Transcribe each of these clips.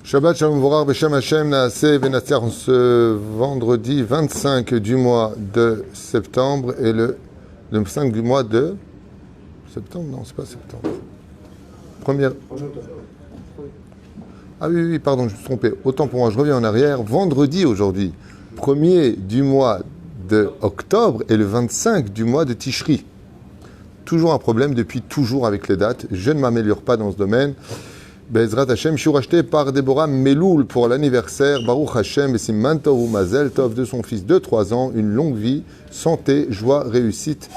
Shabbat Shalom Vorar Beshem Hashem Naaseh Venatzar ce vendredi 25 du mois de septembre et le 5 du mois de septembre. Non, c'est pas septembre. Première. Ah oui, pardon, je me suis trompé. Autant pour moi, je reviens en arrière. Vendredi aujourd'hui, 1er du mois de octobre et le 25 du mois de Tishri. Toujours un problème depuis toujours avec les dates. Je ne m'améliore pas dans ce domaine. Bezrat Hashem, je suis racheté par Déborah Meloul pour l'anniversaire. Baruch Hashem, Siman Tov Mazel Tov de son fils de 3 ans. Une longue vie, santé, joie, réussite.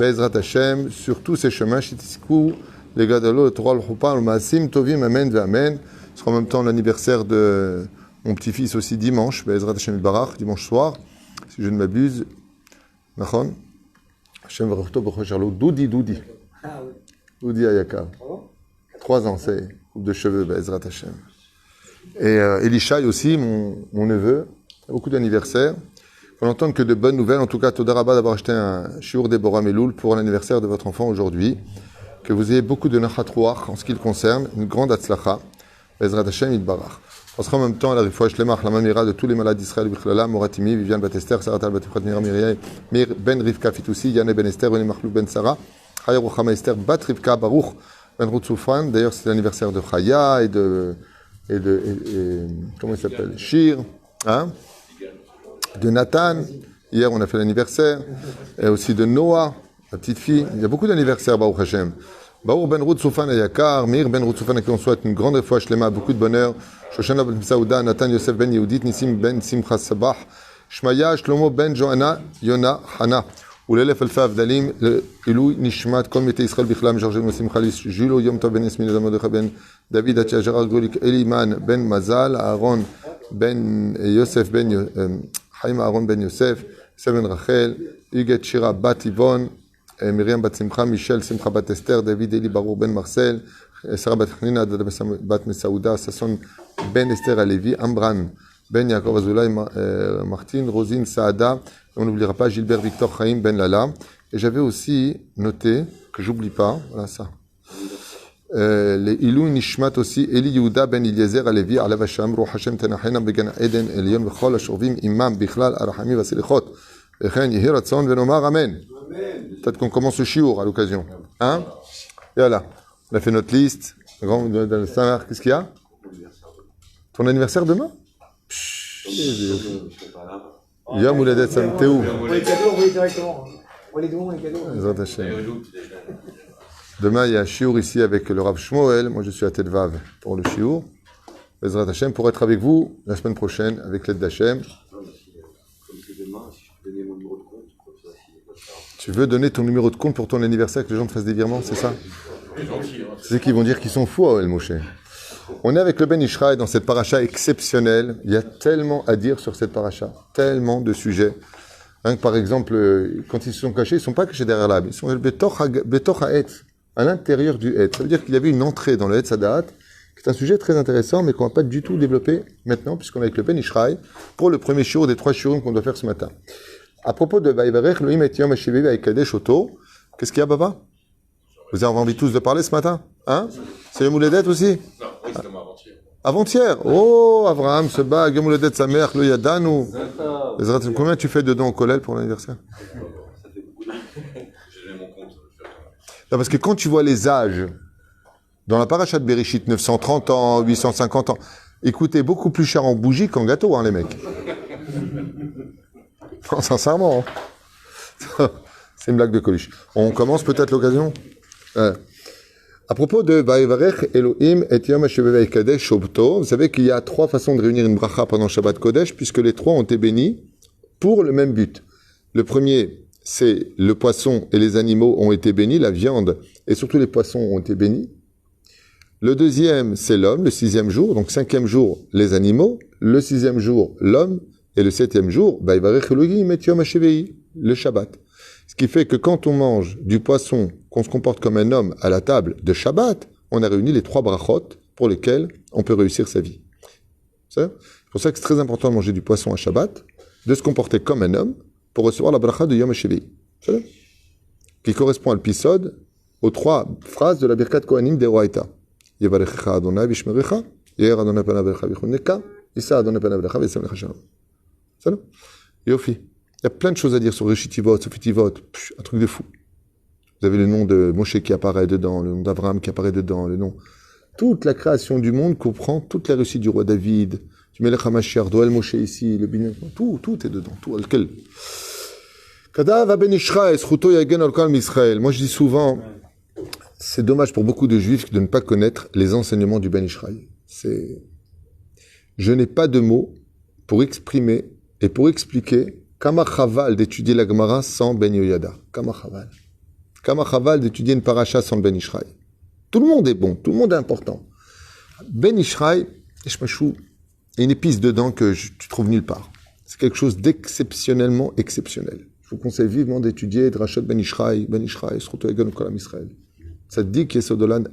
Bezrat Hashem, sur tous ces chemins. Shitisku, les Gadalo, le Torah, le Chuppah, le Maasim, Tovim, Amen, Amen. Ce sera en même temps l'anniversaire de mon petit-fils aussi dimanche. Bezrat Hashem Barach, dimanche soir, si je ne m'abuse. Nachon. Hashem Varachto, Baruch Hashem, Doudi. Doudi Ayakar. 3 ans, c'est coupe de cheveux, Bezrat Hashem. Et Elishai aussi, mon neveu, beaucoup d'anniversaires. On n'entend que de bonnes nouvelles. En tout cas, Toda Rabba d'avoir acheté un shiur Déborah Meloul pour l'anniversaire de votre enfant aujourd'hui. Que vous ayez beaucoup de nachat ruach en ce qui le concerne, une grande atzlacha. Bezrat Hashem Yitbarach. On sera en même temps à la rifouach lemach, la mamira de tous les malades d'Israël, Bichlala, Moratimi, Viviane Batester, Saratal Batifrat, Mir Ben Rivka Fitoussi, Yann Ben Esther, René Machlou Ben Sarah, Chaya Ruchama Esther, Bat Rivka Baruch, Ben Routsoufan. D'ailleurs, c'est l'anniversaire de Chaya et de comment il s'appelle, Shir, hein, de Nathan. Hier, on a fait l'anniversaire. Et aussi de Noah, la petite fille. Il y a beaucoup d'anniversaires, Baruch Hashem. Baruch Ben Routsoufan Ayakar, Mir Ben Routsoufan, à qui on souhaite une grande fois shlema, beaucoup de bonheur. Shoshana Ben Saouda, Nathan Yosef Ben Yehudit, Nissim Ben Simcha Sabah, Shmaya Shlomo Ben Johanna, Yona Hana. ולאלף אלפי הבדלים, לעילוי נשמת כל מתי ישראל בכלל, משרשם ושמחה ג'ילו, יום טוב בן יסמין, אדם מרדכי בן דוד, עד שאשר גוליק, אלימן בן מזל, אהרון בן יוסף, חיים אהרון בן יוסף, יוסף בן רחל, יגת שירה בת איבון, מרים בת שמחה, מישל שמחה בת אסתר, דוד אלי ברור בן מרסל, שרה בת חנינה, בת מסעודה, ששון בן אסתר הלוי, אמברן Ben Yaakov Azoulay, Martine, Rosine, Saada, on n'oubliera pas Gilbert Victor Chaim Ben Lala. Et j'avais aussi noté, que j'oublie pas, voilà ça, les Ilou Nishmat aussi, Eli Yehuda Ben Eliezer Alevi, Alav Hashem, Ruch Hashem Tenachena Began Eden, Elion Bechol Ashorvim, Imam Bichlal, Arachami Vasilichot, Echen Yehi Ratzon Venomar, Amen. Peut-être qu'on commence le shiur à l'occasion. Hein? Et voilà, on a fait notre liste. Qu'est-ce qu'il y a? Ton anniversaire demain? Yom Houledet Sam, t'es où? On les cadeaux, on va directement. On va les dons, les cadeaux. Demain, il y a un shiur ici avec le Rav Shmuel. Moi, je suis à Tel-Vav pour le shiur. Bezrat Hashem, pour être avec vous la semaine prochaine avec l'aide d'Hachem. Tu veux donner ton numéro de compte pour ton anniversaire, que les gens te fassent des virements, c'est ça? C'est ceux qui vont dire qu'ils sont fous à El Moshe. On est avec le Ben Ishraï dans cette paracha exceptionnelle. Il y a tellement à dire sur cette paracha, tellement de sujets. Hein, par exemple, quand ils se sont cachés, ils ne sont pas cachés derrière l'arbre. Ils sont betoch ha'etz, à l'intérieur du etz. Ça veut dire qu'il y avait une entrée dans le etz hadat, qui est un sujet très intéressant, mais qu'on ne va pas du tout développer maintenant, puisqu'on est avec le Ben Ishraï pour le premier shiur des 3 shiurim qu'on doit faire ce matin. À propos de Vaïvarech, Elohim et Yom HaShiviv avec Kadesh Oto, qu'est-ce qu'il y a, Baba? Vous avez envie tous de parler ce matin? Hein? C'est le Mouledet aussi? Non, oui, c'était avant-hier. Avant-hier? Oh, Abraham se bat, Yom Mouledet sa mère, le Yadanu. Combien tu fais de dons au Kollel pour l'anniversaire? Ça fait beaucoup de... J'ai donné mon compte. Non, parce que quand tu vois les âges, dans la paracha de Bereshit, 930 ans, 850 ans, écoutez, beaucoup plus cher en bougie qu'en gâteau, hein, les mecs. Non, sincèrement. Hein. C'est une blague de Coluche. On commence peut-être l'occasion? À propos de Vaïvarech Elohim et Yom HaShiviv Kadesh Shobto, vous savez qu'il y a 3 façons de réunir une bracha pendant Shabbat Kodesh, puisque les 3 ont été bénis pour le même but. Le premier, c'est le poisson et les animaux ont été bénis, la viande et surtout les poissons ont été bénis. Le deuxième, c'est l'homme, le 6e jour, donc 5e jour, les animaux, le 6e jour, l'homme, et le 7e jour, Vaïvarech Elohim et Yom HaShiviv, le Shabbat. Ce qui fait que quand on mange du poisson, qu'on se comporte comme un homme à la table de Shabbat, on a réuni les 3 brachot pour lesquels on peut réussir sa vie. C'est pour ça que c'est très important de manger du poisson à Shabbat, de se comporter comme un homme pour recevoir la bracha de Yom HaShiviv. Qui correspond à l'épisode aux 3 phrases de la Birkat Kohanim d'Eroaita. Yevarechecha Adonai vishmerecha, Yeher Adonai panav elecha vichuneka, Issa Adonai panav elecha v'yasem lecha shalom. Ça, non? Yofi. Il y a plein de choses à dire sur Reshitivot, Sofitivot, un truc de fou. Vous avez le nom de Moshe qui apparaît dedans, le nom d'Abraham qui apparaît dedans, le nom. Toute la création du monde comprend toute la réussite du roi David, du Melech HaMashiach, d'Oel Moshe ici, le Binyan, tout est dedans, tout. Kadav Ben Ishrael, Schuto Yagen Olkal Israël. Moi je dis souvent, c'est dommage pour beaucoup de juifs de ne pas connaître les enseignements du Ben Ishrael. Je n'ai pas de mots pour exprimer et pour expliquer Kama Chaval d'étudier la Gemara sans Ben Yoyada. Kama Chaval. Kama Chaval d'étudier une paracha sans le Ben Ishrael. Tout le monde est bon, tout le monde est important. Ben Ishrael, il y a une épice dedans que tu trouves nulle part. C'est quelque chose d'exceptionnellement exceptionnel. Je vous conseille vivement d'étudier Drashat Ben Ishrael, Sruto Egon Kolam Israël. Ça te dit qu'il est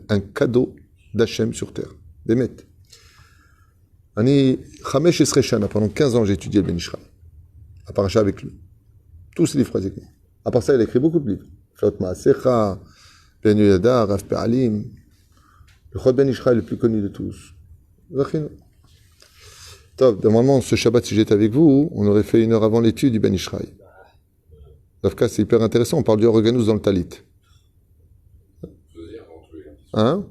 un cadeau d'Hachem sur terre. Bémet. Chamesh Esrei Shana, pendant 15 ans, j'ai étudié le Ben Ishrael. À paracha avec lui. Tous ses livres pratiquement. À part ça, il a écrit beaucoup de livres. Flot Maasecha, Ben Yoyada, Rav Pe'alim. Le Chod Ben Ishrael le plus connu de tous. Normalement, ce Shabbat, si j'étais avec vous, on aurait fait 1 heure avant l'étude du Ben Ishrael. Dans ce cas, c'est hyper intéressant. On parle du Organus dans le Talit. Hein?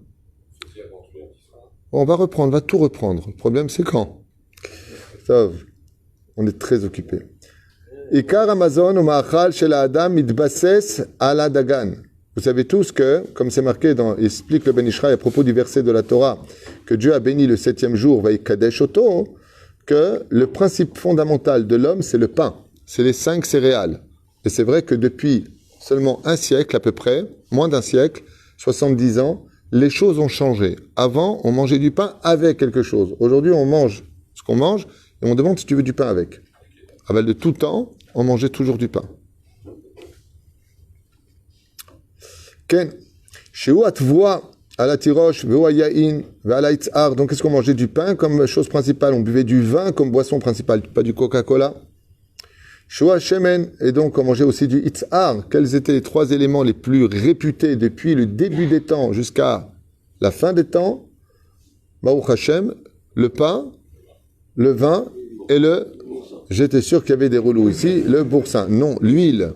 Bon, on va reprendre, on va tout reprendre. Le problème, c'est quand? On est très occupé. Ikar Amazon ou Ma'achal chez la Adam mitbases ala dagan. Vous savez tous que, comme c'est marqué explique le Ben Ishrael à propos du verset de la Torah, que Dieu a béni le 7e jour, Vaïkadesh Oto, que le principe fondamental de l'homme, c'est le pain. C'est les 5 céréales. Et c'est vrai que depuis seulement un siècle à peu près, moins d'un siècle, 70 ans, les choses ont changé. Avant, on mangeait du pain avec quelque chose. Aujourd'hui, on mange ce qu'on mange et on demande si tu veux du pain avec. Avant de tout temps, on mangeait toujours du pain. Ken, chez Atvoa, à la tiroche, Veoyaïn, Valaïtzar. Donc, qu'est-ce qu'on mangeait du pain comme chose principale? On buvait du vin comme boisson principale, pas du Coca-Cola. Shoa Shemen, et donc on mangeait aussi du Itzar. Quels étaient les 3 éléments les plus réputés depuis le début des temps jusqu'à la fin des temps? Baruch Hashem, le pain, le vin et le... J'étais sûr qu'il y avait des relous ici, le boursin. Non, l'huile.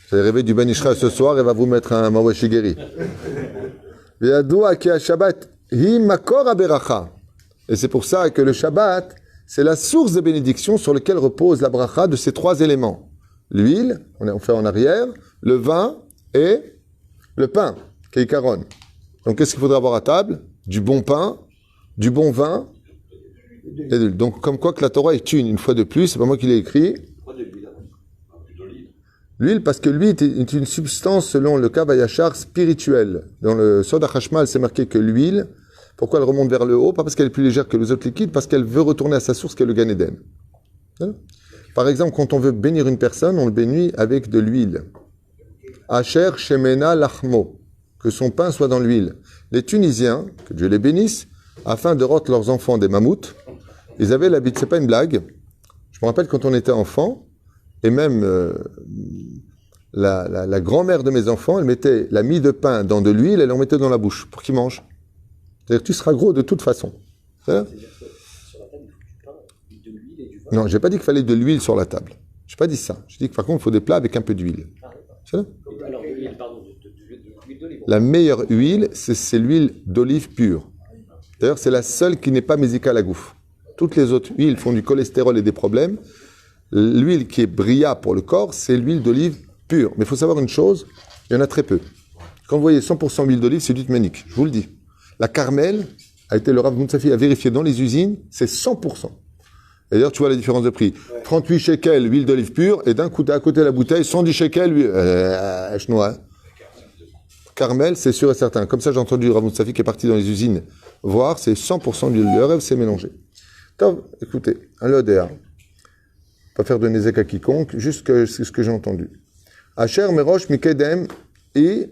Vous allez rêver du Ben Ishrael ce soir et va vous mettre un Mawashigeri. Et c'est pour ça que le Shabbat, c'est la source de bénédiction sur laquelle repose la bracha de ces 3 éléments. L'huile, on fait en arrière, le vin et le pain, keikaron. Donc qu'est-ce qu'il faudra avoir à table? Du bon pain, du bon vin et de l'huile. Donc comme quoi que la Torah est une fois de plus, c'est pas moi qui l'ai écrit. L'huile, parce que l'huile est une substance, selon le Kavayachar, spirituelle. Dans le Sod HaChashmal, c'est marqué que l'huile, pourquoi elle remonte vers le haut? Pas parce qu'elle est plus légère que les autres liquides, parce qu'elle veut retourner à sa source qui est le Gan Eden. Par exemple, quand on veut bénir une personne, on le bénit avec de l'huile. Asher Shemena Lachmo, que son pain soit dans l'huile. Les Tunisiens, que Dieu les bénisse, afin de rendre leurs enfants des mammouths, ils avaient l'habitude, c'est pas une blague, je me rappelle quand on était enfant, et même la grand-mère de mes enfants, elle mettait la mie de pain dans de l'huile, elle en mettait dans la bouche pour qu'ils mangent. C'est-à-dire que tu seras gros de toute façon. C'est-à-dire sur la table, il faut du pain, de l'huile et du vin. Non, j'ai pas dit qu'il fallait de l'huile sur la table. J'ai pas dit ça. J'ai dit que par contre, il faut des plats avec un peu d'huile. C'est ça? Alors, de l'huile, pardon, de l'huile d'olive. La meilleure huile, c'est l'huile d'olive pure. D'ailleurs, c'est la seule qui n'est pas mésica à la gouffe. Toutes les autres huiles font du cholestérol et des problèmes. L'huile qui est bria pour le corps, c'est l'huile d'olive pure. Mais il faut savoir une chose, il y en a très peu. Quand vous voyez 100% huile d'olive, c'est du tménique, je vous le dis. La Carmel a été, le Rav Moutsafi a vérifié dans les usines, c'est 100%. Et d'ailleurs, tu vois la différence de prix. 38 shekels, huile d'olive pure, et d'un coup, à côté de la bouteille, 110 shekels, huile... Carmel, c'est sûr et certain. Comme ça, j'ai entendu Rav Moutsafi qui est parti dans les usines voir, c'est 100% d'huile d'olive, c'est mélangé. Donc, écoutez, un lodéa. Pas faire de nézek à quiconque, juste que c'est ce que j'ai entendu. Asher merosh mikedem et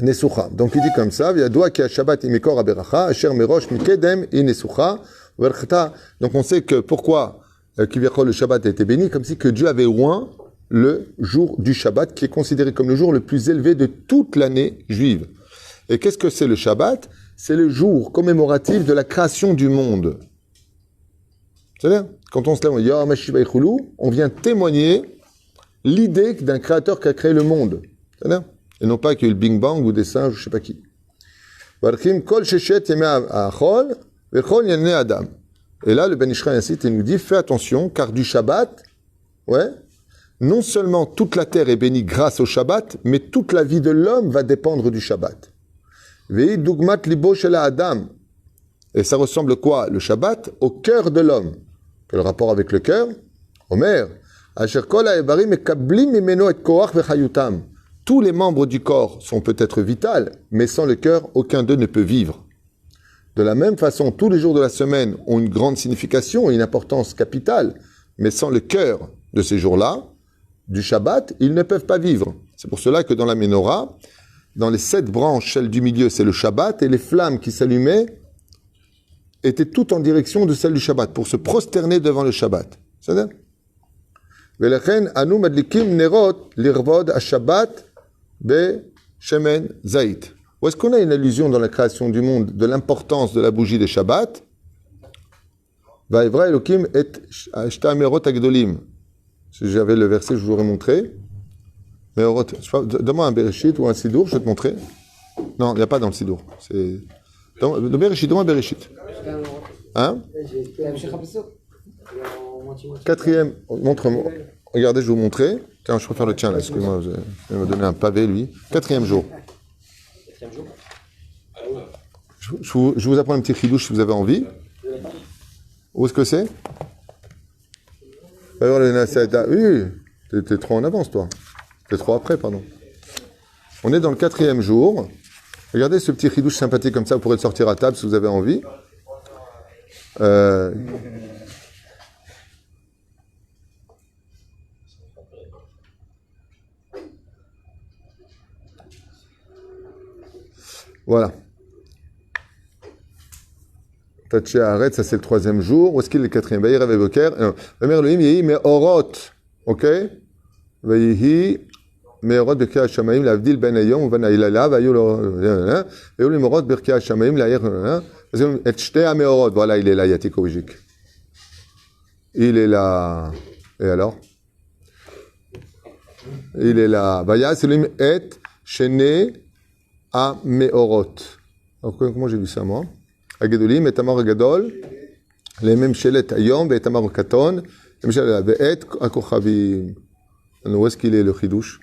nesucha. Donc il dit comme ça, Viadoua ki Shabbat imikor aberacha, Asher merosh mikedem et nesucha. Donc on sait que pourquoi le Shabbat a été béni, comme si que Dieu avait oint le jour du Shabbat, qui est considéré comme le jour le plus élevé de toute l'année juive. Et qu'est-ce que c'est le Shabbat? C'est le jour commémoratif de la création du monde. C'est-à-dire, quand on se lève, on dit Yom HaShiva Yichulu, on vient témoigner l'idée d'un créateur qui a créé le monde. C'est-à-dire, et non pas qu'il y ait eu le Big Bang ou des singes, je ne sais pas qui. Et là, le Ben Ishraï incite et nous dit, fais attention, car du Shabbat, ouais, non seulement toute la terre est bénie grâce au Shabbat, mais toute la vie de l'homme va dépendre du Shabbat. Et ça ressemble quoi, le Shabbat? Au cœur de l'homme. Quel rapport avec le cœur? Omer. Tous les membres du corps sont peut-être vitaux, mais sans le cœur, aucun d'eux ne peut vivre. De la même façon, tous les jours de la semaine ont une grande signification et une importance capitale, mais sans le cœur de ces jours-là, du Shabbat, ils ne peuvent pas vivre. C'est pour cela que dans la Ménorah, dans les 7 branches, celle du milieu, c'est le Shabbat, et les flammes qui s'allumaient étaient toutes en direction de celle du Shabbat, pour se prosterner devant le Shabbat. C'est-à-dire Velechen anu madlikim nerot lirvod ha-Shabbat be-shemen zait. Où est-ce qu'on a une allusion dans la création du monde de l'importance de la bougie de Shabbat? Va'evra Elokim et shta merot agdolim. Si j'avais le verset, je vous l'aurais montré. Merot, donne-moi un Bereshit ou un Sidour, je vais te montrer. Non, il n'y a pas dans le Sidour. C'est... Le Bereshit, donne-moi un Bereshit. Hein? Quatrième, montre-moi. Regardez, je vais vous montrer. Tiens, je préfère le tien, là, excuse-moi, il m'a donné un pavé, lui. 4e jour. Je vous apprends un petit chidouche si vous avez envie. Où est-ce que c'est? Oui, t'es trop en avance, toi. T'es trop après, pardon. On est dans le 4e jour. Regardez ce petit chidouche sympathique comme ça, vous pourrez le sortir à table si vous avez envie. Voilà. Taché arrête, ça c'est le 3e jour. Où est-ce qu'il est le 4e? Vaïr avec Boker. Le mère Elohim, Yehi Me'orot. Ok? Vaïhi Me'orot Birkei HaShamayim, l'avdil ben Ayom, ben Aïlala, Vaïu le Me'orot Birkei HaShamayim, l'Aïr, et Shtea Me'orot. Voilà, il est là, Yatik Ovijik. Il est là. Et alors? Il est là. Vaïa, c'est lui, et Shene A Me'orot. Alors, comment j'ai vu ça, moi? Agedolim, et Tamar Gadol, les mêmes Shelet Ayom, et Tamar Katon, les mêmes Ve'et Akochavim. Où est-ce qu'il est, le chidouche?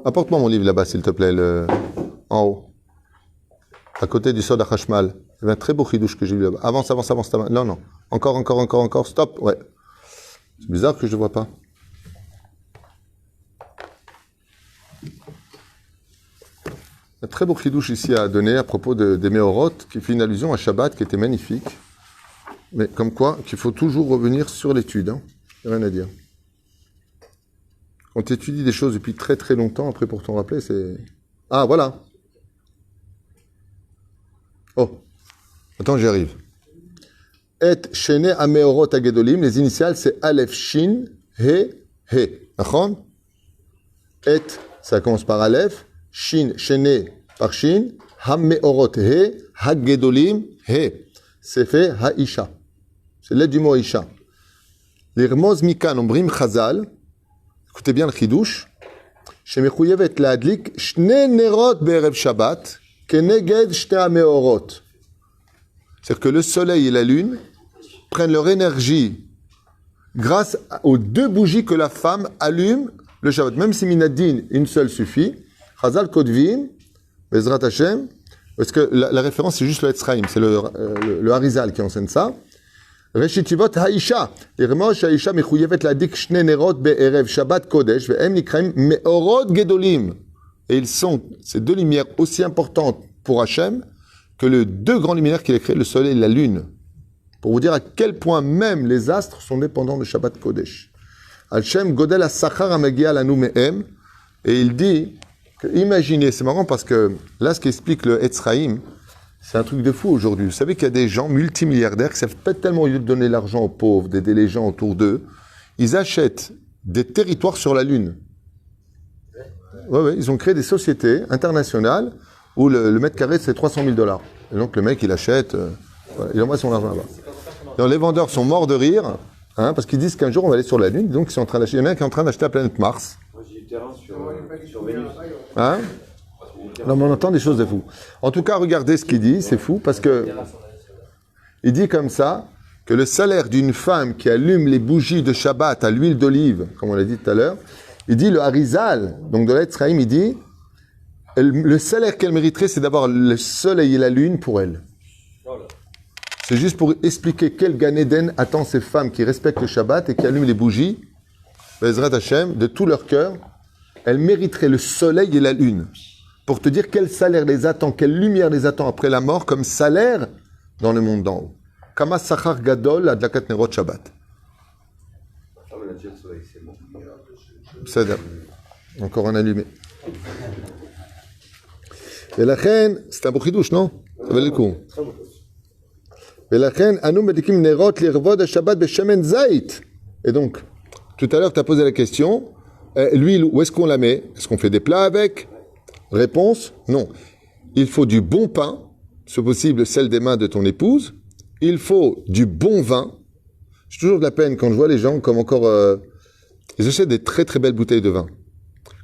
Apporte-moi mon livre là-bas, s'il te plaît, en haut. À côté du Sod HaChashmal. Il y a un très beau chidouche que j'ai vu là-bas. Avance. Non, non. Encore. Stop. Ouais. C'est bizarre que je ne vois pas. Un très beau chidouche ici à donner à propos des Meorot, qui fait une allusion à Shabbat qui était magnifique. Mais comme quoi, qu'il faut toujours revenir sur l'étude. Hein. Il n'y a rien à dire. Quand tu étudies des choses depuis très très longtemps, après pour t'en rappeler, c'est... Ah, voilà. Oh. Attends, j'y arrive. Et Shene Ameorot Agedolim, les initiales, c'est Aleph Shin, He, He. D'accord? Et, ça commence par Aleph. Shin, Shene, par Shin. Hameorot, He. Hagedolim, He. C'est fait Haisha. C'est l'aide du mot Haisha. L'Irmoz Mikan, Ombrim Chazal. Écoutez bien le chidouche. Shemechouyevet laadlik shne nerot be'erev Shabbat keneged shte hameorot. C'est-à-dire que le soleil et la lune prennent leur énergie grâce aux 2 bougies que la femme allume le Shabbat. Même si minadin, une seule suffit. Chazal kodvim, Bezrat Hashem. Parce que la référence, c'est juste le Etzraïm. C'est le Harizal qui enseigne ça. Reshitivot Haisha. Irmosh Haisha mechouyevet ladik shne nerot be'erev Shabbat Kodesh ve'em nikraim me'orot gedolim. Et ils sont, ces 2 lumières aussi importantes pour Hachem que les 2 grands luminaires qu'il a créés, le soleil et la lune. Pour vous dire à quel point même les astres sont dépendants de Shabbat Kodesh. Hachem godel ha-sachar ha-megia lanu me'em. Et il dit, que, imaginez, c'est marrant parce que là, ce qu'explique le Etzraïm, C'est un truc de fou aujourd'hui. Vous savez qu'il y a des gens multimilliardaires qui savent pas tellement, au lieu de donner l'argent aux pauvres, d'aider les gens autour d'eux, ils achètent des territoires sur la Lune. Ouais, ils ont créé des sociétés internationales où le mètre carré, c'est 300 000 $. Et donc, le mec, il achète, voilà, il envoie son argent là-bas. Donc, les vendeurs sont morts de rire, parce qu'ils disent qu'un jour, on va aller sur la Lune. Donc, ils sont en train d'acheter. Il y en a un qui est en train d'acheter la planète Mars. Moi, j'ai du terrain sur Vénus. Hein? Non, mais on entend des choses de fou. En tout cas, regardez ce qu'il dit, c'est fou, parce que il dit comme ça, que le salaire d'une femme qui allume les bougies de Shabbat à l'huile d'olive, comme on l'a dit tout à l'heure, il dit le Harizal, donc de l'Etzraïm, il dit, le salaire qu'elle mériterait, c'est d'avoir le soleil et la lune pour elle. C'est juste pour expliquer quel Gan Eden attend ces femmes qui respectent le Shabbat et qui allument les bougies, Bezrat Hashem, de tout leur cœur. Elles mériteraient le soleil et la lune. Pour te dire quel salaire les attend, quelle lumière les attend après la mort comme salaire dans le monde d'en haut. Kama Sachar Gadol Adlakat Nerot Shabbat. Encore un allumé. Et la reine, c'est un beau chidouche, non? Ça valait le coup. Et la reine, Anou Medikim Nerot Lirvod Shabbat Beshemen Zait. Et donc, tout à l'heure, tu as posé la question, l'huile, où est-ce qu'on la met? Est-ce qu'on fait des plats avec? Réponse, non. Il faut du bon pain, si possible celle des mains de ton épouse. Il faut du bon vin. J'ai toujours de la peine quand je vois les gens comme encore... ils achètent des très très belles bouteilles de vin.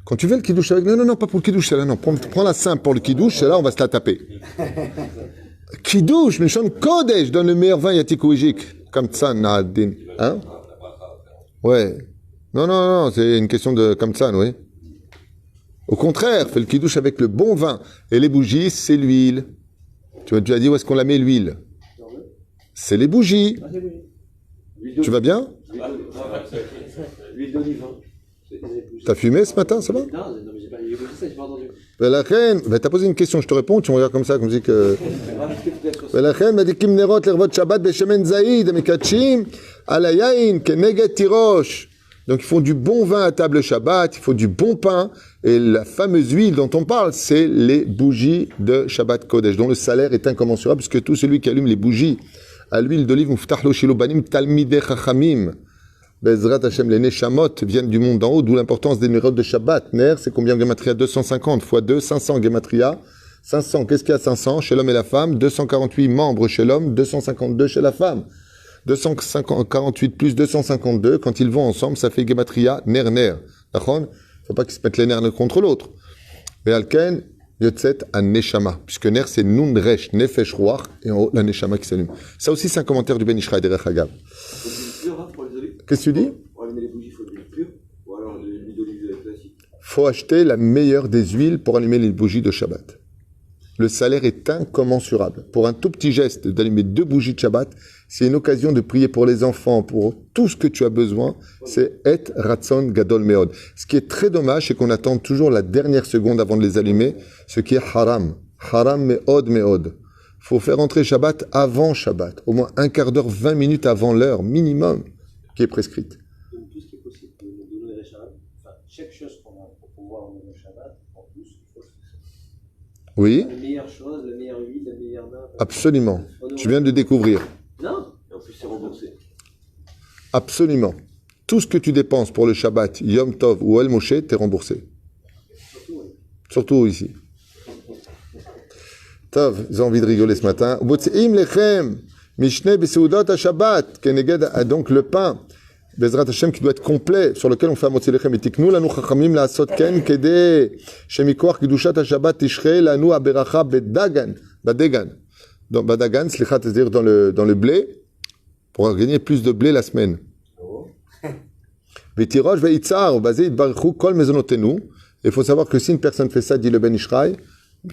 Quand tu veux le kidouche avec... Non, pas pour le kidouche, celle-là, non. Prends la simple pour le kidouche, celle-là, on va se la taper. Kidouche, mais je Kodesh, je donne le meilleur vin yatikouijik. Comme ça, Nadine. Hein? Ouais. Non, c'est une question de comme ça, oui. Au contraire, fais le kidouche avec le bon vin. Et les bougies, c'est l'huile. Tu as dit où est-ce qu'on la met, l'huile? C'est les bougies. Tu vas bien? L'huile d'olive. T'as fumé ce matin, ça va? Non, mais j'ai pas entendu. La reine, t'as posé une question, je te réponds, tu me regardes comme ça, comme si que... La reine m'a dit Kim Nerot l'Ervot Shabbat Beshemen Zaïd Mekachim Alayain Keneget Tirosh. Donc, ils font du bon vin à table Shabbat, il faut du bon pain. Et la fameuse huile dont on parle, c'est les bougies de Shabbat Kodesh, dont le salaire est incommensurable, puisque tout celui qui allume les bougies à l'huile d'olive, Muftach lo shilu banim talmidei chachamim. Bezrat Hashem, les neshamot viennent du monde d'en haut, d'où l'importance des numéros de Shabbat. Ner, c'est combien Gematria? 250 x 2, 500 Gematria. 500, qu'est-ce qu'il y a 500 chez l'homme et la femme? 248 membres chez l'homme, 252 chez la femme. 248 plus 252, quand ils vont ensemble, ça fait Gematria, Ner. D'accord? Faut pas qu'ils se mettent les nerfs l'un contre l'autre. Mais Alken, Yotzet an Neshama, puisque Ner c'est Nun Resh, Nefesh Ruach, et en haut la Neshama qui s'allume. Ça aussi c'est un commentaire du Ben Ishraï Derech Hagav. Qu'est-ce que tu dis? Pour allumer les bougies, il faut de l'huile pure, ou alors de l'huile d'olive classique. Faut acheter la meilleure des huiles pour allumer les bougies de Shabbat. Le salaire est incommensurable. Pour un tout petit geste d'allumer 2 bougies de Shabbat, c'est une occasion de prier pour les enfants, pour tout ce que tu as besoin. C'est Et Ratzon Gadol Meod. Ce qui est très dommage, c'est qu'on attend toujours la dernière seconde avant de les allumer, ce qui est haram. Haram Meod. Il faut faire entrer Shabbat avant Shabbat, au moins un quart d'heure, 20 minutes avant l'heure minimum qui est prescrite. Donc, tout ce qui est possible de donner le Shabbat, enfin, chaque chose qu'on a pour pouvoir donner le Shabbat, en plus, il faut Oui. la meilleure chose, la meilleure huile, la meilleure main. Absolument. Tu viens de découvrir. Non. Et en plus, c'est remboursé. Absolument. Tout ce que tu dépenses pour le Shabbat, Yom Tov ou El Moshe, t'es remboursé. Surtout ici. Tov, ils ont envie de rigoler ce matin. Motzeim lechem, Mishneh beseudot ha-Shabbat, keneged, donc le pain, Bezrat Hashem, qui doit être complet, sur lequel on fait Motzeim lechem, et tiknu lanu chachamim la'asot ken, kede, shemikoach kedushat ha-Shabbat, tishrei lanu aberacha bedagan, badegan. Dans Badagan, c'est-à-dire dans le blé, pour gagner plus de blé la semaine. Il faut savoir que si une personne fait ça, dit le Ben Ishraï,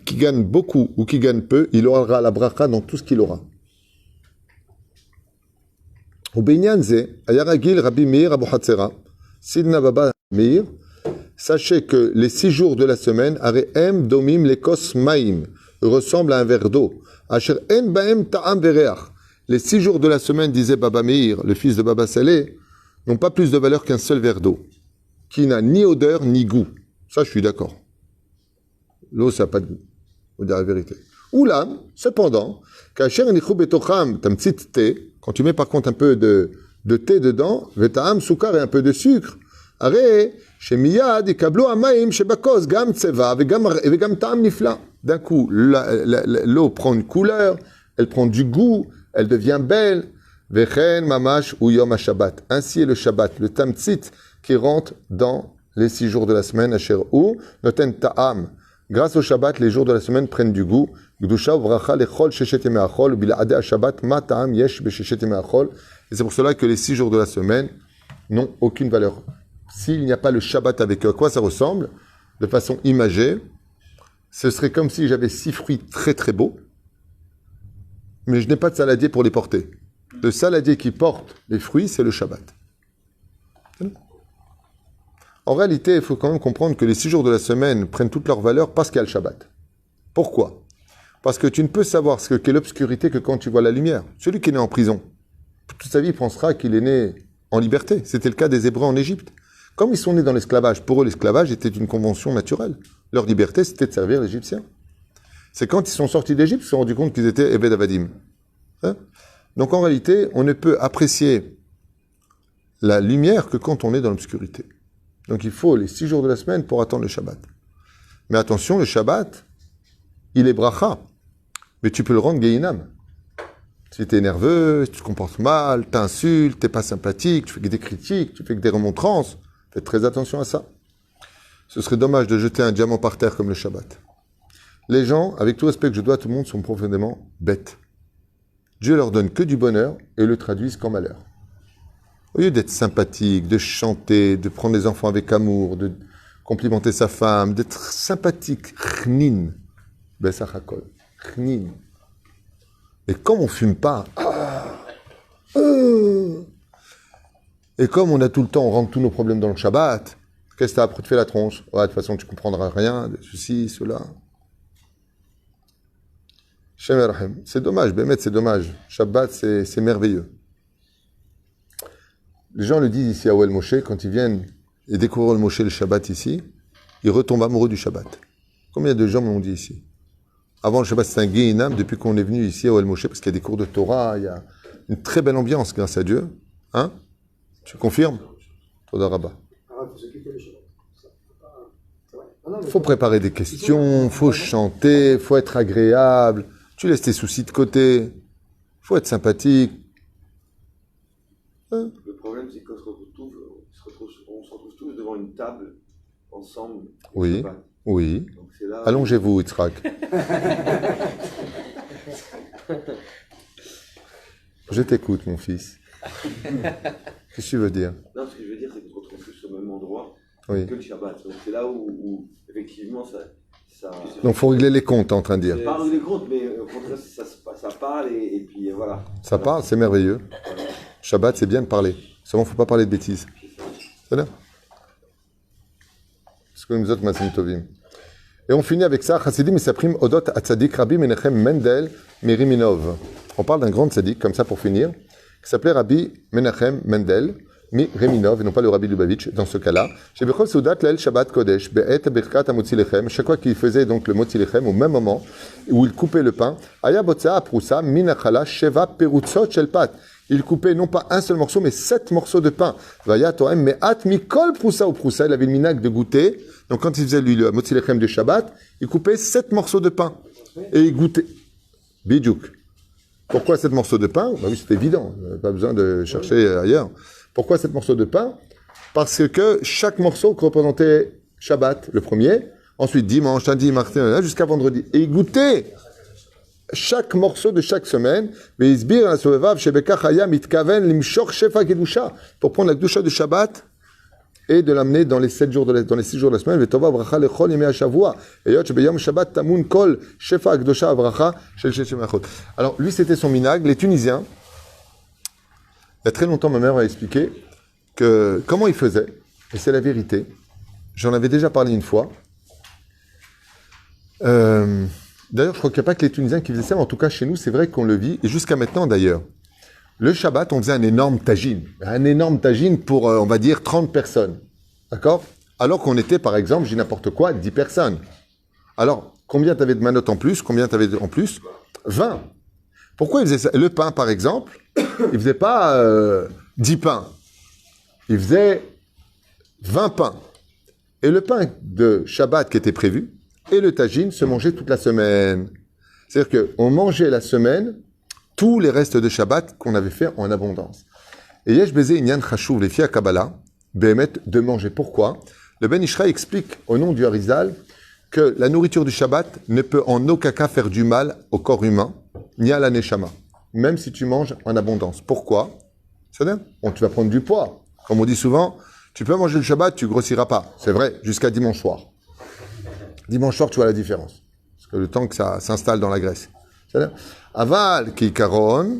qui gagne beaucoup ou qui gagne peu, il aura la bracha dans tout ce qu'il aura. Au Binyanze, Ayaragil Rabbi Meir Abu Hatzera, Sidna Baba Meir, sachez que les 6 jours de la semaine, Areem Domim Lekos Maim, ressemblent à un verre d'eau. Asher En Baem Ta'am Vereach. Les 6 jours de la semaine, disait Baba Meir, le fils de Baba Saleh, n'ont pas plus de valeur qu'un seul verre d'eau, qui n'a ni odeur ni goût. Ça, je suis d'accord. L'eau, ça n'a pas de goût. Faut dire la vérité. Oulam, cependant, kacher nichou betocham tamtzit thé, quand tu mets par contre un peu de thé dedans, vetaam soukar et un peu de sucre, aré, shemiyad ikablo amaim shebakos gam tseva vegam ta'am nifla. D'un coup, l'eau prend une couleur, elle prend du goût, elle devient belle. Vechen mamash ou yom ha-shabbat. Ainsi est le Shabbat, le tamtzit qui rentre dans les 6 jours de la semaine, asher ou noten ta'am. Grâce au Shabbat, les jours de la semaine prennent du goût. Gdusha uvracha lechol sheshet yemei achol bil'adeh ha-shabbat ma ta'am yesh b'sheshet yemei achol. Et c'est pour cela que les 6 jours de la semaine n'ont aucune valeur. S'il n'y a pas le Shabbat avec eux, à quoi ça ressemble? De façon imagée, ce serait comme si j'avais 6 fruits très très beaux, mais je n'ai pas de saladier pour les porter. Le saladier qui porte les fruits, c'est le Shabbat. En réalité, il faut quand même comprendre que les 6 jours de la semaine prennent toute leur valeur parce qu'il y a le Shabbat. Pourquoi? Parce que tu ne peux savoir ce qu'est l'obscurité que quand tu vois la lumière. Celui qui est né en prison, toute sa vie pensera qu'il est né en liberté. C'était le cas des Hébreux en Égypte. Comme ils sont nés dans l'esclavage, pour eux l'esclavage était une convention naturelle. Leur liberté, c'était de servir l'Égyptien. C'est quand ils sont sortis d'Égypte qu'ils se sont rendus compte qu'ils étaient Eved Avadim. Donc en réalité, on ne peut apprécier la lumière que quand on est dans l'obscurité. Donc il faut les 6 jours de la semaine pour attendre le Shabbat. Mais attention, le Shabbat, il est bracha. Mais tu peux le rendre Gehinam. Si tu es nerveux, si tu te comportes mal, tu insultes, tu n'es pas sympathique, tu fais que des critiques, tu fais que des remontrances, faites très attention à ça. Ce serait dommage de jeter un diamant par terre comme le Shabbat. Les gens, avec tout respect que je dois à tout le monde, sont profondément bêtes. Dieu leur donne que du bonheur et le traduisent qu'en malheur. Au lieu d'être sympathique, de chanter, de prendre les enfants avec amour, de complimenter sa femme, d'être sympathique, chnin, besachakol, chnin. Et comme on fume pas, et comme on a tout le temps, on rentre tous nos problèmes dans le Shabbat, qu'est-ce que t'as après? Tu fais la tronche. Ouais, de toute façon, tu comprendras rien, de ceci, cela. C'est dommage, Bémet, c'est dommage. Shabbat, c'est merveilleux. Les gens le disent ici à Ohel Moshe, quand ils viennent et découvrent le Moshe le Shabbat ici, ils retombent amoureux du Shabbat. Combien de gens me l'ont dit ici? Avant le Shabbat, c'est un Gehinam, depuis qu'on est venu ici à Ohel Moshe, parce qu'il y a des cours de Torah, il y a une très belle ambiance grâce à Dieu. Hein? Tu confirmes? Toda Rabba. Il faut préparer des questions, il faut chanter, il faut être agréable. Tu laisses tes soucis de côté. Il faut être sympathique. Le problème, c'est qu'on se retrouve tous devant une table, ensemble. Oui, oui. Donc, c'est là allongez-vous, Yitzhak. Je t'écoute, mon fils. Qu'est-ce que tu veux dire? Non, ce que je veux dire, c'est qu'on se retrouve tous au même endroit Oui. que le Shabbat. Donc, c'est là où effectivement, ça Donc, il faut régler les comptes, t'es en train de dire. pas régler les comptes, mais au contraire, ça parle et puis voilà. Ça parle, c'est merveilleux. Shabbat, c'est bien de parler. Seulement, il ne faut pas parler de bêtises. C'est là. Et on finit avec ça. Chassidim et Saprim Odot Atzadik Rabbi Menachem Mendel Meriminov. On parle d'un grand tzaddik, comme ça pour finir, qui s'appelait Rabbi Menachem Mendel Meriminov, et non pas le Rabbi Lubavitch, dans ce cas-là. Chaque fois qu'il faisait donc le Motzi Lechem, au même moment où il coupait le pain, Aya Botza Aprousa Minachala Sheva Perutzot Shelpat. Il coupait non pas un seul morceau, mais 7 morceaux de pain. Vaya Toem Me'at Mikol Prousa ou Prousa. Il avait le minac de goûter. Donc quand il faisait lui le Motzi Lechem de Shabbat, il coupait 7 morceaux de pain. Et il goûtait. Bidjouk. Pourquoi 7 morceaux de pain? Bah oui, c'est évident. Pas besoin de chercher ailleurs. Pourquoi 7 morceaux de pain? Parce que chaque morceau représentait Shabbat, le premier. Ensuite, dimanche, lundi, mardi, jusqu'à vendredi. Et il goûtait chaque morceau de chaque semaine. Pour prendre la kedusha de Shabbat et de l'amener dans les 6 jours de la semaine. Alors, lui, c'était son minag. Les Tunisiens, il y a très longtemps, ma mère m'a expliqué que comment ils faisaient, et c'est la vérité. J'en avais déjà parlé une fois. D'ailleurs, je crois qu'il n'y a pas que les Tunisiens qui faisaient ça, mais en tout cas, chez nous, c'est vrai qu'on le vit, et jusqu'à maintenant d'ailleurs. Le Shabbat, on faisait un énorme tagine. Un énorme tagine pour, on va dire, 30 personnes. D'accord? Alors qu'on était, par exemple, je dis n'importe quoi, 10 personnes. Alors, Combien tu avais de manotes en plus? Combien tu avais en plus? 20. Pourquoi il faisait ça? Le pain, par exemple, il faisait pas 10 pains. Il faisait 20 pains. Et le pain de Shabbat qui était prévu, et le tagine se mangeaient toute la semaine. C'est-à-dire qu'on mangeait la semaine tous les restes de Shabbat qu'on avait fait en abondance. Et Yesh Bezé Inyan Chashuv, les filles à Kabbalah, Behemet, de manger. Pourquoi? Le Ben Ishraï explique au nom du Harizal que la nourriture du Shabbat ne peut en aucun cas faire du mal au corps humain, ni à la Neshama, même si tu manges en abondance. Pourquoi? C'est-à-dire, bon, tu vas prendre du poids. Comme on dit souvent, tu peux manger le Shabbat, tu grossiras pas. C'est vrai, jusqu'à dimanche soir. Dimanche soir, tu vois la différence. Parce que le temps que ça s'installe dans la graisse. C'est-à-dire, aval, keikaron,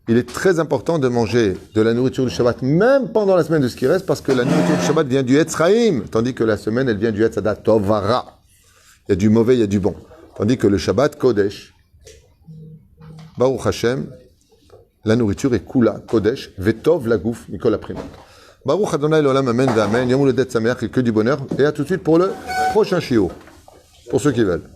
il est très important de manger de la nourriture du Shabbat, même pendant la semaine de ce qui reste, parce que la nourriture du Shabbat vient du Etzraïm, tandis que la semaine, elle vient du Etzadat Tovara. Il y a du mauvais, il y a du bon. Tandis que le Shabbat, Kodesh, Baruch Hashem, la nourriture est Kula, Kodesh, Vetov, la gouf, Mikol Primat. Baruch Adonai l'Olam, Amen, Amen, Yom Uledet Sameach, et que du bonheur. Et à tout de suite pour le prochain shiur, pour ceux qui veulent.